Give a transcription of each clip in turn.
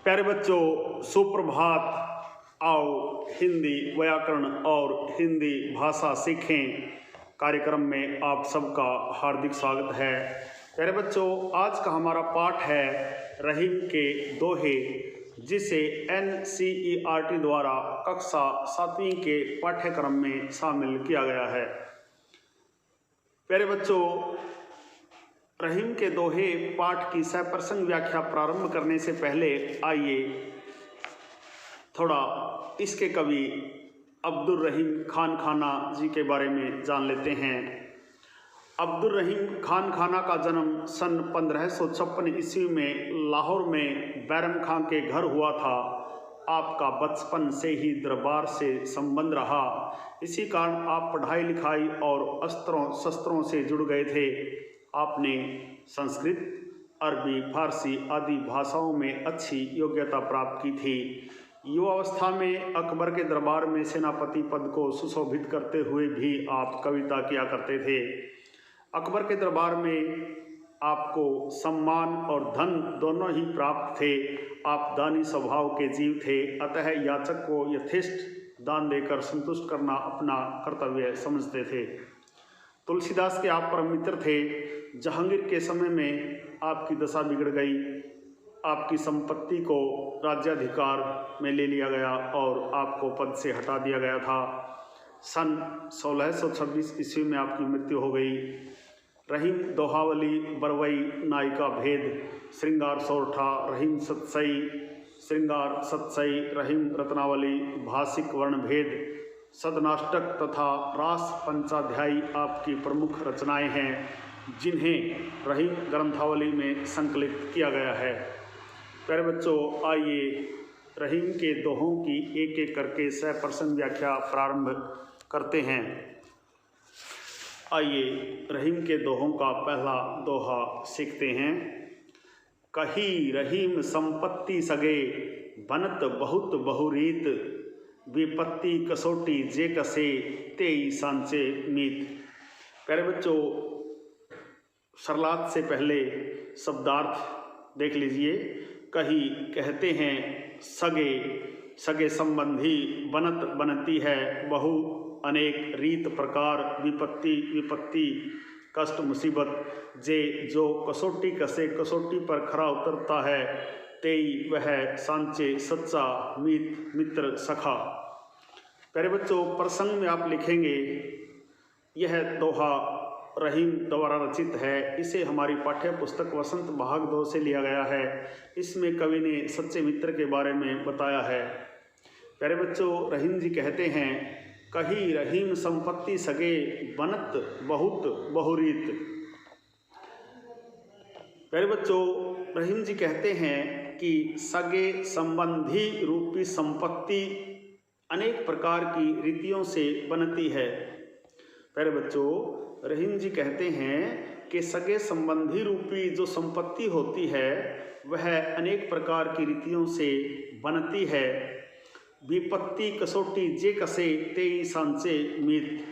प्यारे बच्चों, सुप्रभात। आओ हिंदी व्याकरण और हिंदी भाषा सीखें कार्यक्रम में आप सबका हार्दिक स्वागत है। प्यारे बच्चों, आज का हमारा पाठ है रहीम के दोहे, जिसे NCERT द्वारा कक्षा 7वीं के पाठ्यक्रम में शामिल किया गया है। प्यारे बच्चों, रहीम के दोहे पाठ की सप्रसंग व्याख्या प्रारंभ करने से पहले आइए थोड़ा इसके कवि अब्दुल रहीम खान खाना जी के बारे में जान लेते हैं। अब्दुल रहीम खान खाना का जन्म सन 1556 ईस्वी में लाहौर में बैरम खां के घर हुआ था। आपका बचपन से ही दरबार से संबंध रहा, इसी कारण आप पढ़ाई लिखाई और अस्त्रों शस्त्रों से जुड़ गए थे। आपने संस्कृत, अरबी, फारसी आदि भाषाओं में अच्छी योग्यता प्राप्त की थी। युवावस्था में अकबर के दरबार में सेनापति पद को सुशोभित करते हुए भी आप कविता किया करते थे। अकबर के दरबार में आपको सम्मान और धन दोनों ही प्राप्त थे। आप दानी स्वभाव के जीव थे, अतः याचक को यथेष्ट दान देकर संतुष्ट करना अपना कर्तव्य समझते थे। तुलसीदास के आप परम मित्र थे। जहांगीर के समय में आपकी दशा बिगड़ गई। आपकी संपत्ति को राज्याधिकार में ले लिया गया और आपको पद से हटा दिया गया था। सन 1626 ईस्वी में आपकी मृत्यु हो गई। रहीम दोहावली, बरवई, नायिका भेद, श्रृंगार सोरठा, रहीम सतसई, श्रृंगार सतसई, रहीम रत्नावली, भाषिक वर्ण भेद, सदनाष्टक तथा रास पंचाध्यायी आपकी प्रमुख रचनाएं हैं, जिन्हें रहीम ग्रंथावली में संकलित किया गया है। प्यारे बच्चों, आइए रहीम के दोहों की एक एक करके सप्रसंग व्याख्या प्रारंभ करते हैं। आइए रहीम के दोहों का पहला दोहा सीखते हैं। कही रहीम संपत्ति सगे, बनत बहुत बहुरीत, विपत्ति कसोटी जे कसे, तेई सांचे मीत। प्यारे बच्चों, सरलात से पहले शब्दार्थ देख लीजिए। कही कहते हैं सगे, सगे संबंधी, बनत बनती है, बहु अनेक, रीत प्रकार, विपत्ति विपत्ति, कष्ट मुसीबत, जे जो कसोटी कसे कसोटी पर खरा उतरता है, तेई वह सांचे सच्चा, मीत मित्र सखा। प्यारे बच्चों, प्रसंग में आप लिखेंगे यह दोहा रहीम द्वारा रचित है। इसे हमारी पाठ्य पुस्तक वसंत भाग 2 से लिया गया है। इसमें कवि ने सच्चे मित्र के बारे में बताया है। प्यारे बच्चों, रहीम जी कहते हैं कही रहीम संपत्ति सगे, बनत बहुत बहुरीत। प्यारे बच्चों, रहीम जी कहते हैं कि सगे संबंधी रूपी संपत्ति अनेक प्रकार की रीतियों से बनती है। प्यारे बच्चों, रहीम जी कहते हैं कि सगे संबंधी रूपी जो संपत्ति होती है वह अनेक प्रकार की रीतियों से बनती है। विपत्ति कसोटी जे कसे, तेई सांचे मीत।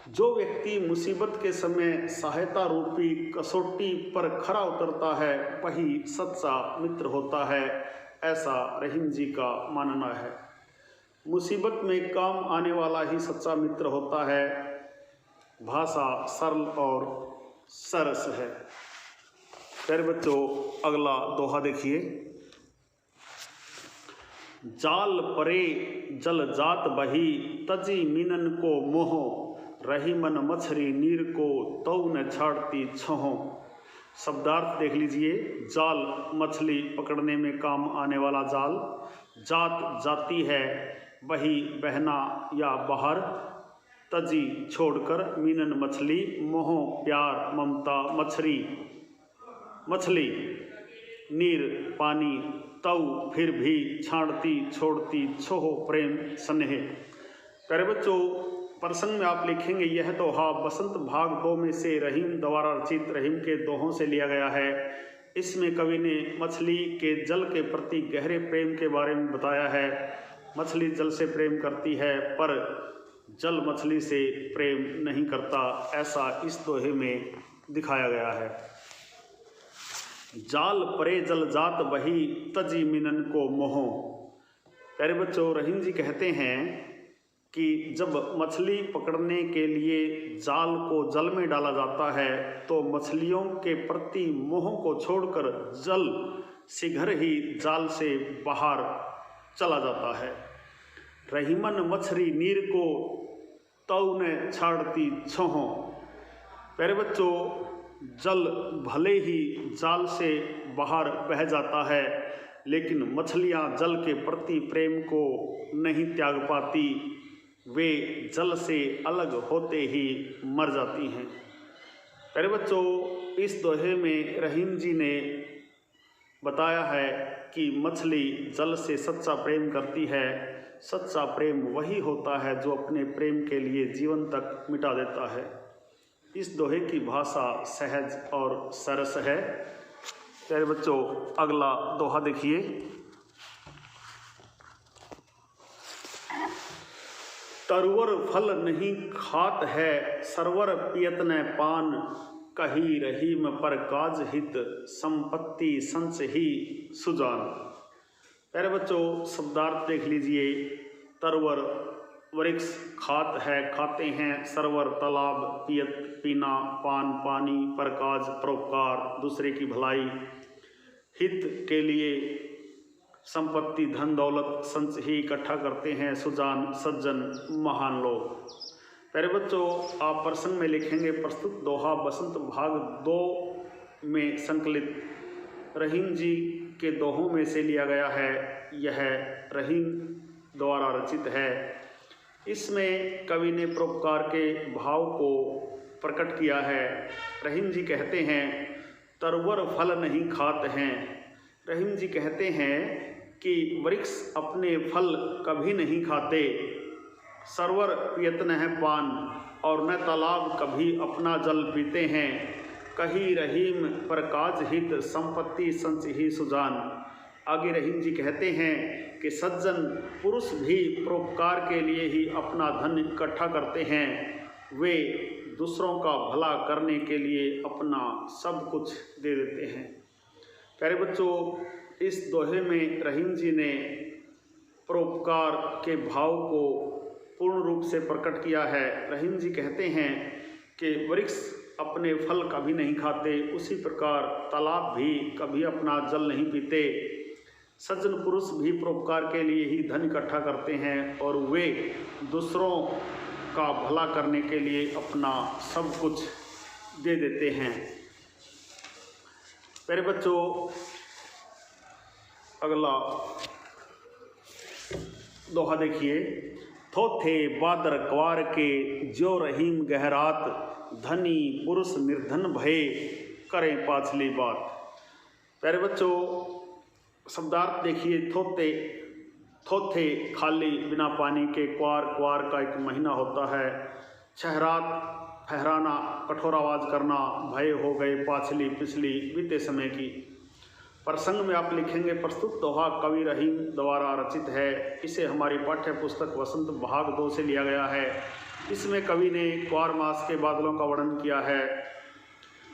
जो व्यक्ति मुसीबत के समय सहायता रूपी कसोटी पर खरा उतरता है वही सच्चा मित्र होता है, ऐसा रहीम जी का मानना है। मुसीबत में काम आने वाला ही सच्चा मित्र होता है। भाषा सरल और सरस है। प्यारे बच्चों, अगला दोहा देखिए। जाल परे जल जात बही, तजी मीनन को मोह, रही मन मछरी नीर को, तौ न छाड़ती छोह। शब्दार्थ देख लीजिए। जाल मछली पकड़ने में काम आने वाला जाल, जात जाती है, बही बहना या बाहर, तजी छोड़कर, मीनन मछली, मोह प्यार ममता, मछरी मछली, नीर पानी, तऊ फिर भी, छाड़ती छोड़ती, छोह प्रेम स्नेह। प्यारे बच्चों, प्रसंग में आप लिखेंगे यह दोहा वसंत भाग 2 में से रहीम द्वारा रचित रहीम के दोहों से लिया गया है। इसमें कवि ने मछली के जल के प्रति गहरे प्रेम के बारे में बताया है। मछली जल से प्रेम करती है पर जल मछली से प्रेम नहीं करता, ऐसा इस दोहे में दिखाया गया है। जाल परे जल जात बही तजी मिनन को मोहो। प्यारे बच्चों, रहीम जी कहते हैं कि जब मछली पकड़ने के लिए जाल को जल में डाला जाता है तो मछलियों के प्रति मोह को छोड़कर जल शीघ्र ही जाल से बाहर चला जाता है। रहीमन मछली नीर को तऊ ने छाड़ती छोहो। प्यारे बच्चों, जल भले ही जाल से बाहर बह जाता है लेकिन मछलियां जल के प्रति प्रेम को नहीं त्याग पाती, वे जल से अलग होते ही मर जाती हैं। प्यारे बच्चों, इस दोहे में रहीम जी ने बताया है कि मछली जल से सच्चा प्रेम करती है। सच्चा प्रेम वही होता है जो अपने प्रेम के लिए जीवन तक मिटा देता है। इस दोहे की भाषा सहज और सरस है। प्यारे बच्चों, अगला दोहा देखिए। तरवर फल नहीं खात है सरवर पियत न पान, कही रहीम पर काज हित संपत्ति संच ही सुजान। प्यारे बच्चों, शब्दार्थ देख लीजिए। तरवर वृक्ष, खात है खाते हैं, सरवर तालाब, पियत पीना, पान पानी, परकाज परोपकार दूसरे की भलाई, हित के लिए संपत्ति धन दौलत संच ही इकट्ठा करते हैं, सुजान सज्जन महान लोग। प्यारे बच्चों, आप प्रसंग में लिखेंगे प्रस्तुत दोहा बसंत भाग 2 में संकलित रहीम जी के दोहों में से लिया गया है। यह रहीम द्वारा रचित है। इसमें कवि ने परोपकार के भाव को प्रकट किया है। रहीम जी कहते हैं तरवर फल नहीं खात हैं। रहीम जी कहते हैं कि वृक्ष अपने फल कभी नहीं खाते, सरवर पियत न है पान, और न तालाब कभी अपना जल पीते हैं, कही रहीम पर काज हित संपत्ति संच ही सुजान। आगे रहीम जी कहते हैं कि सज्जन पुरुष भी परोपकार के लिए ही अपना धन इकट्ठा करते हैं, वे दूसरों का भला करने के लिए अपना सब कुछ दे देते हैं। प्यारे बच्चों, इस दोहे में रहीम जी ने परोपकार के भाव को पूर्ण रूप से प्रकट किया है। रहीम जी कहते हैं कि वृक्ष अपने फल कभी नहीं खाते, उसी प्रकार तालाब भी कभी अपना जल नहीं पीते। सज्जन पुरुष भी परोपकार के लिए ही धन इकट्ठा करते हैं और वे दूसरों का भला करने के लिए अपना सब कुछ दे देते हैं। प्यारे बच्चों, अगला दोहा देखिए। थोथे बादर क्वार के जो रहीम गहरात, धनी पुरुष निर्धन भये करें पाछली बात। प्यारे बच्चों, शब्दार्थ देखिए। थोथे खाली बिना पानी के, क्वार क्वार का एक महीना होता है, छहरात फहराना कठोर आवाज़ करना, भय हो गए पाछली पिछली बीते समय की। प्रसंग में आप लिखेंगे प्रस्तुत दोहा कवि रहीम द्वारा रचित है। इसे हमारी पाठ्य पुस्तक बसंत भाग 2 से लिया गया है। इसमें कवि ने क्वार मास के बादलों का वर्णन किया है।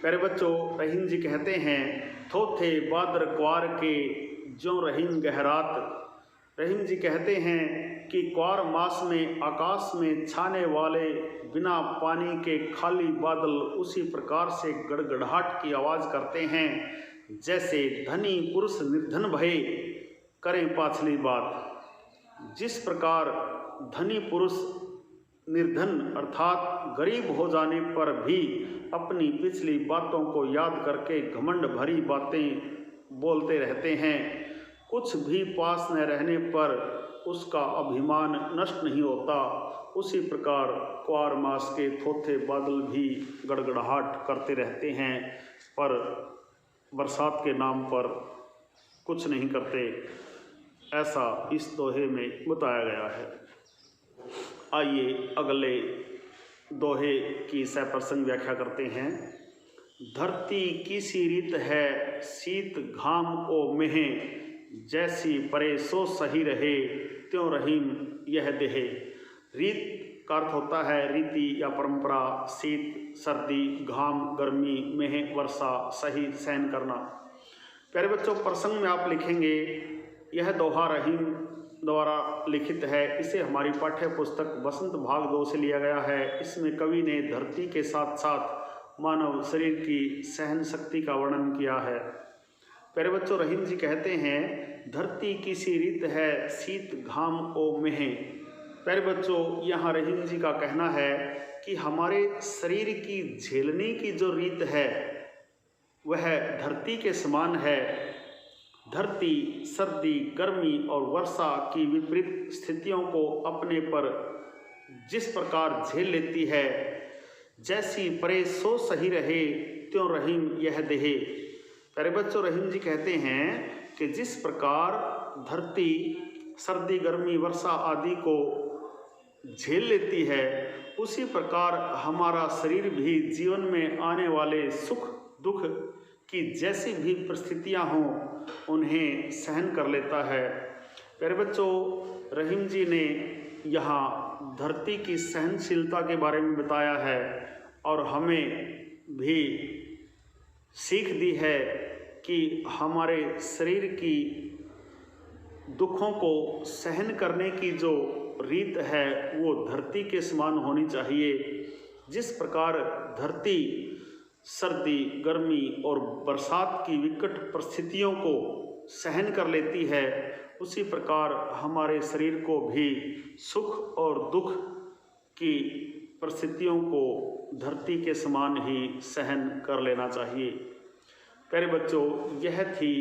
प्यारे बच्चों, रहीम जी कहते हैं थोथे बादर क्वार के जो रहीम गहरात। रहीम जी कहते हैं कि क्वार मास में आकाश में छाने वाले बिना पानी के खाली बादल उसी प्रकार से गड़गड़ाहट की आवाज़ करते हैं जैसे धनी पुरुष निर्धन भये करें पाछली बात। जिस प्रकार धनी पुरुष निर्धन अर्थात गरीब हो जाने पर भी अपनी पिछली बातों को याद करके घमंड भरी बातें बोलते रहते हैं, कुछ भी पास न रहने पर उसका अभिमान नष्ट नहीं होता, उसी प्रकार क्वार मास के थोथे बादल भी गड़गड़ाहट करते रहते हैं पर बरसात के नाम पर कुछ नहीं करते। ऐसा इस दोहे में बताया गया है। आइए अगले दोहे की सप्रसंग व्याख्या करते हैं। धरती की सी रीत है शीत घाम को मेहे, जैसी परे सो सही रहे त्यों रहीम यह देहे। रीत का अर्थ होता है रीति या परंपरा, शीत सर्दी, घाम गर्मी, मेह वर्षा, सही सहन करना। प्यारे बच्चों, प्रसंग में आप लिखेंगे यह दोहा रहीम द्वारा लिखित है। इसे हमारी पाठ्य पुस्तक बसंत भाग 2 से लिया गया है। इसमें कवि ने धरती के साथ साथ मानव शरीर की सहन शक्ति का वर्णन किया है। प्यारे बच्चों, रहीम जी कहते हैं धरती की सी रीत है शीत घाम ओ मेह। प्यारे बच्चों, यहाँ रहीम जी का कहना है कि हमारे शरीर की झेलने की जो रीत है वह धरती के समान है। धरती सर्दी, गर्मी और वर्षा की विपरीत स्थितियों को अपने पर जिस प्रकार झेल लेती है, जैसी परे सो सही रहे त्यों रहीम यह देहे। प्यारे बच्चों, रहीम जी कहते हैं कि जिस प्रकार धरती सर्दी, गर्मी, वर्षा आदि को झेल लेती है, उसी प्रकार हमारा शरीर भी जीवन में आने वाले सुख दुख की जैसी भी परिस्थितियां हों उन्हें सहन कर लेता है। प्यारे बच्चों, रहीम जी ने यहाँ धरती की सहनशीलता के बारे में बताया है और हमें भी सीख दी है कि हमारे शरीर की दुखों को सहन करने की जो रीत है वो धरती के समान होनी चाहिए। जिस प्रकार धरती सर्दी, गर्मी और बरसात की विकट परिस्थितियों को सहन कर लेती है, उसी प्रकार हमारे शरीर को भी सुख और दुख की परिस्थितियों को धरती के समान ही सहन कर लेना चाहिए। प्यारे बच्चों, यह थी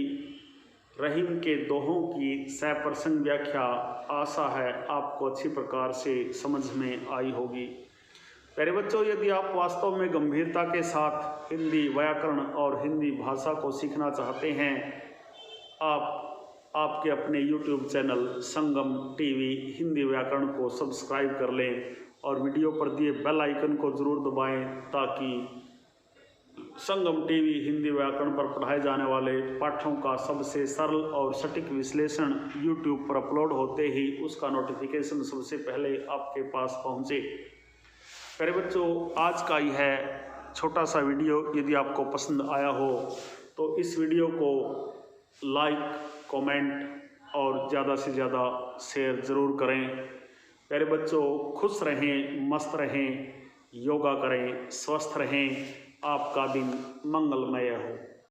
रहीम के दोहों की सप्रसंग व्याख्या। आशा है आपको अच्छी प्रकार से समझ में आई होगी। प्यारे बच्चों, यदि आप वास्तव में गंभीरता के साथ हिंदी व्याकरण और हिंदी भाषा को सीखना चाहते हैं, आप आपके अपने YouTube चैनल संगम टीवी हिंदी व्याकरण को सब्सक्राइब कर लें और वीडियो पर दिए बेल आइकन को ज़रूर दबाएं ताकि संगम टीवी हिंदी व्याकरण पर पढ़ाए जाने वाले पाठों का सबसे सरल और सटीक विश्लेषण YouTube पर अपलोड होते ही उसका नोटिफिकेशन सबसे पहले आपके पास पहुंचे। प्यारे बच्चों, आज का यह छोटा सा वीडियो यदि आपको पसंद आया हो तो इस वीडियो को लाइक, कमेंट और ज़्यादा से ज़्यादा शेयर ज़रूर करें। प्यारे बच्चों, खुश रहें, मस्त रहें, योगा करें, स्वस्थ रहें। आपका दिन मंगलमय हो।